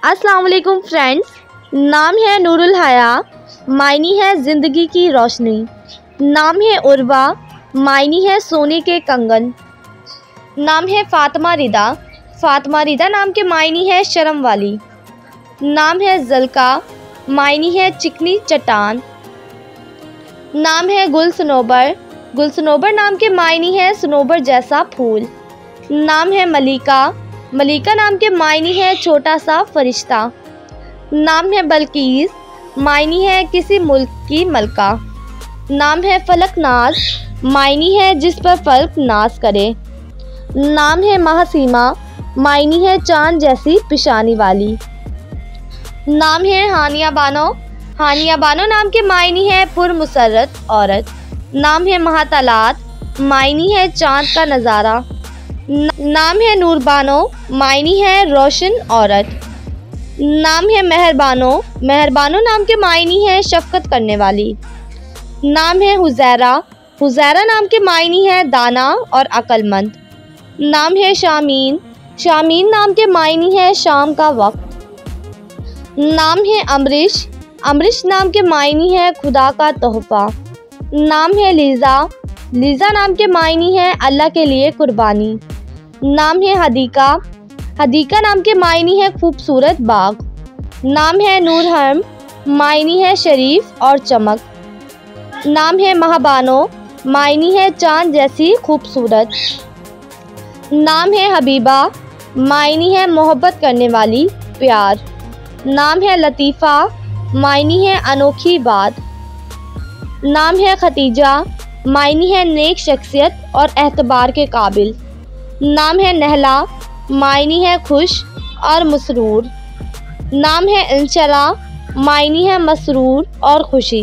अस्सलाम वालेकुम फ्रेंड्स। नाम है नूरुल हया, मायनी है ज़िंदगी की रोशनी। नाम है उर्वा, मायनी है सोने के कंगन। नाम है फ़ातिमा रिदा, फ़ातिमा रिदा नाम के मायनी है शर्म वाली। नाम है ज़ल्का, मायनी है चिकनी चट्टान। नाम है गुल सनोबर, गुल सनोबर नाम के मायनी है सनोबर जैसा फूल। नाम है मलिका, मलिका नाम के मायनी है छोटा सा फरिश्ता। नाम है बल्कीस, मायनी है किसी मुल्क की मलका। नाम है फलकनाज, मायनी है जिस पर फल्क नाज करे। नाम है महासीमा, मायनी है चांद जैसी पिशानी वाली। नाम है हानिया बानो, हानिया बानो नाम के मायनी है पुरमुसर्रत औरत। नाम है महातालात, मायनी है चांद का नज़ारा। नाम है नूरबानो, मायनी है रोशन औरत। नाम है मेहरबानो, मेहरबानो नाम के मायनी है शफ़क़त करने वाली। नाम है हुज़ैरा, हुज़ैरा नाम के मायनी है दाना और अक्लमंद। नाम है शामीन, शामीन नाम के मायनी है शाम का वक्त। नाम है अमरिश, अमरिश नाम के मायनी है खुदा का तोहफ़ा। नाम है लीज़ा, लीज़ा नाम के मायनी है अल्लाह के लिए कुर्बानी। नाम है हदीका, हदीका नाम के मायनी है खूबसूरत बाग। नाम है नूरहम, मायनी है शरीफ और चमक। नाम है महाबानो, मायनी है चांद जैसी खूबसूरत। नाम है हबीबा, मायनी है मोहब्बत करने वाली, प्यार। नाम है लतीफ़ा, मायनी है अनोखी बात। नाम है खतीजा, मायनी है नेक शख्सियत और एतबार के काबिल। नाम है नहला, मायनी है खुश और मसरूर। नाम है इंशला, मायनी है मसरूर और खुशी।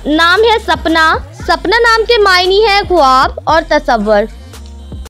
नाम है सपना, सपना नाम के मायनी है ख्वाब और तसव्वुर।